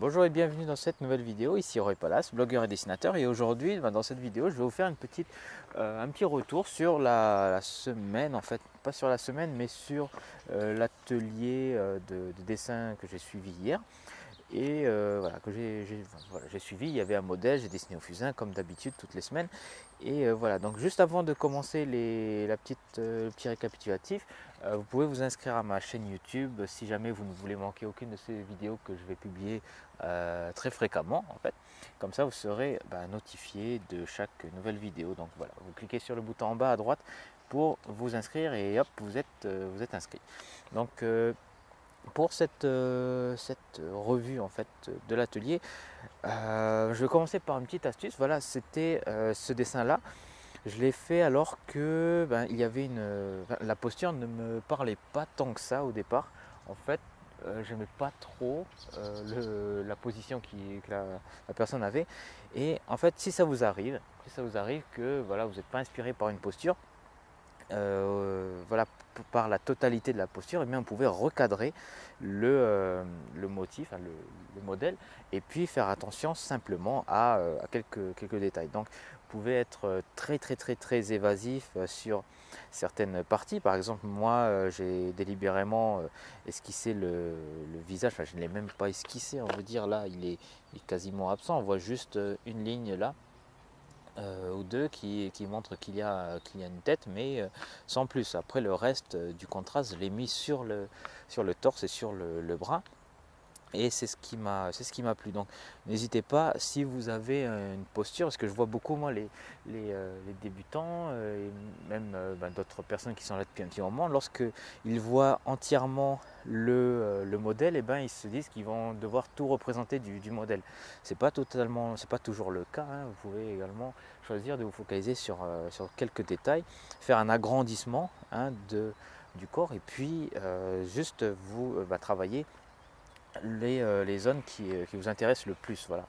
Bonjour et bienvenue dans cette nouvelle vidéo, ici Roy Palace, blogueur et dessinateur, et aujourd'hui dans cette vidéo je vais vous faire un petit retour sur la semaine, en fait pas sur la semaine mais sur l'atelier de dessin que j'ai suivi hier. Et voilà, j'ai suivi, il y avait un modèle, j'ai dessiné au fusain comme d'habitude toutes les semaines. Et voilà, donc juste avant de commencer le petit récapitulatif, vous pouvez vous inscrire à ma chaîne YouTube si jamais vous ne voulez manquer aucune de ces vidéos que je vais publier très fréquemment en fait. Comme ça vous serez notifié de chaque nouvelle vidéo. Donc voilà, vous cliquez sur le bouton en bas à droite pour vous inscrire et hop, vous êtes inscrit. Donc pour cette revue en fait de l'atelier, je vais commencer par une petite astuce. Voilà, c'était ce dessin là, je l'ai fait alors que il y avait la posture ne me parlait pas tant que ça au départ. En fait, j'aimais pas trop la position que la personne avait. Et en fait, si ça vous arrive que voilà, vous n'êtes pas inspiré par une posture, voilà, par la totalité de la posture, et bien on pouvait recadrer le motif, le modèle, et puis faire attention simplement à quelques détails. Donc vous pouvez être très évasif sur certaines parties. Par exemple, moi j'ai délibérément esquissé le visage, enfin je ne l'ai même pas esquissé, on veut dire là il est quasiment absent, on voit juste une ligne là ou deux qui montrent qu'il y a une tête, mais sans plus. Après le reste du contraste, je l'ai mis sur le torse et sur le bras. Et c'est ce qui m'a plu. Donc n'hésitez pas, si vous avez une posture, parce que je vois beaucoup moi les débutants et même d'autres personnes qui sont là depuis un petit moment, lorsqu'ils voient entièrement le modèle, et ils se disent qu'ils vont devoir tout représenter du modèle. C'est pas toujours le cas, hein. Vous pouvez également choisir de vous focaliser sur quelques détails, faire un agrandissement, hein, du corps, et puis juste vous travailler les zones qui vous intéressent le plus. Voilà.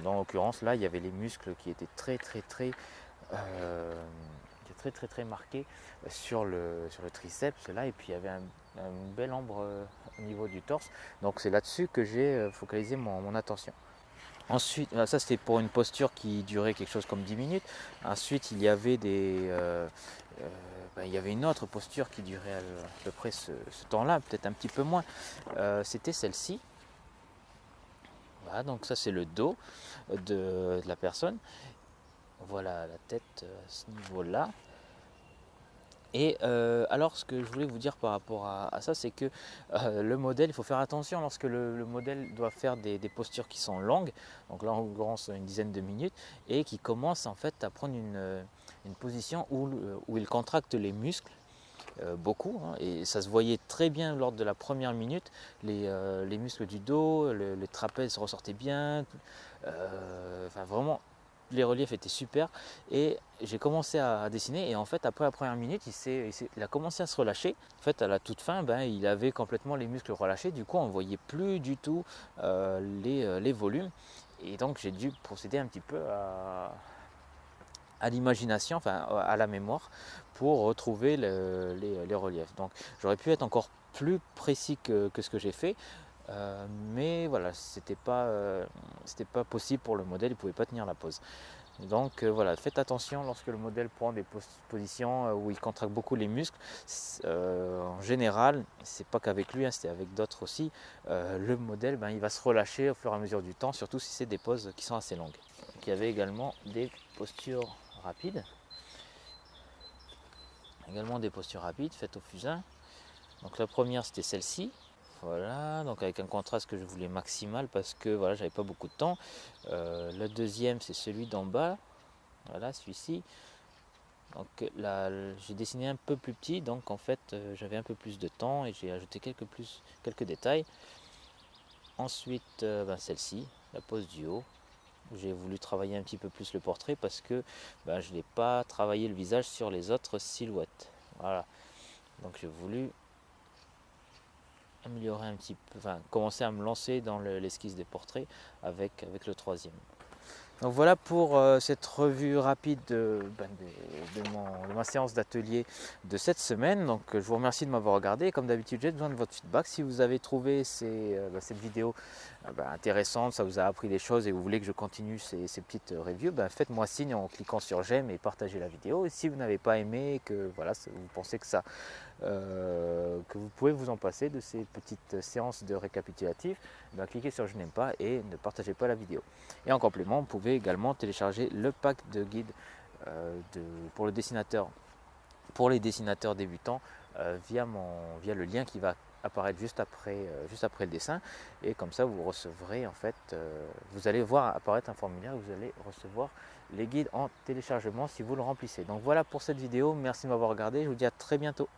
Dans l'occurrence, là, il y avait les muscles qui étaient très marqués sur le triceps, là, et puis il y avait un bel ombre au niveau du torse. Donc c'est là-dessus que j'ai focalisé mon attention. Ensuite, ça c'était pour une posture qui durait quelque chose comme 10 minutes. Ensuite, il y avait une autre posture qui durait à peu près ce temps-là, peut-être un petit peu moins. C'était celle-ci. Voilà, donc ça c'est le dos de la personne. Voilà la tête à ce niveau-là. Et alors ce que je voulais vous dire par rapport à ça, c'est que le modèle, il faut faire attention lorsque le modèle doit faire des postures qui sont longues, donc là en l'occurrence une dizaine de minutes, et qui commence en fait à prendre une position où il contracte les muscles. Beaucoup, hein, et ça se voyait très bien lors de la première minute, les muscles du dos, les trapèzes ressortaient bien, enfin vraiment les reliefs étaient super, et j'ai commencé à dessiner, et en fait après la première minute il a commencé à se relâcher. En fait à la toute fin il avait complètement les muscles relâchés, du coup on ne voyait plus du tout les volumes, et donc j'ai dû procéder un petit peu à l'imagination, enfin à la mémoire, pour retrouver les reliefs. Donc j'aurais pu être encore plus précis que ce que j'ai fait, mais voilà, c'était pas possible pour le modèle, il ne pouvait pas tenir la pose. Donc voilà, faites attention lorsque le modèle prend des positions où il contracte beaucoup les muscles. En général, c'est pas qu'avec lui, hein, c'est avec d'autres aussi, le modèle il va se relâcher au fur et à mesure du temps, surtout si c'est des poses qui sont assez longues. Donc, il y avait également des postures rapides. Également des postures rapides faites au fusain. Donc la première c'était celle-ci. Voilà, donc avec un contraste que je voulais maximal parce que voilà, j'avais pas beaucoup de temps. Le deuxième c'est celui d'en bas. Voilà, celui-ci. Donc là, j'ai dessiné un peu plus petit, donc en fait j'avais un peu plus de temps et j'ai ajouté quelques détails. Ensuite, celle-ci, la pose du haut. J'ai voulu travailler un petit peu plus le portrait parce que je n'ai pas travaillé le visage sur les autres silhouettes. Voilà, donc j'ai voulu améliorer un petit peu, enfin commencer à me lancer dans l'esquisse des portraits avec le troisième. Donc voilà pour cette revue rapide de ma séance d'atelier de cette semaine. Donc je vous remercie de m'avoir regardé. Comme d'habitude, j'ai besoin de votre feedback. Si vous avez trouvé cette vidéo intéressantes, ça vous a appris des choses et vous voulez que je continue ces petites reviews, faites-moi signe en cliquant sur j'aime et partagez la vidéo. Et si vous n'avez pas aimé, que voilà, vous pensez que vous pouvez vous en passer de ces petites séances de récapitulatif, cliquez sur je n'aime pas et ne partagez pas la vidéo. Et en complément, vous pouvez également télécharger le pack de guide pour les dessinateurs débutants via le lien qui va apparaître juste après le dessin, et comme ça vous recevrez vous allez voir apparaître un formulaire, vous allez recevoir les guides en téléchargement si vous le remplissez. Donc voilà pour cette vidéo, merci de m'avoir regardé, je vous dis à très bientôt.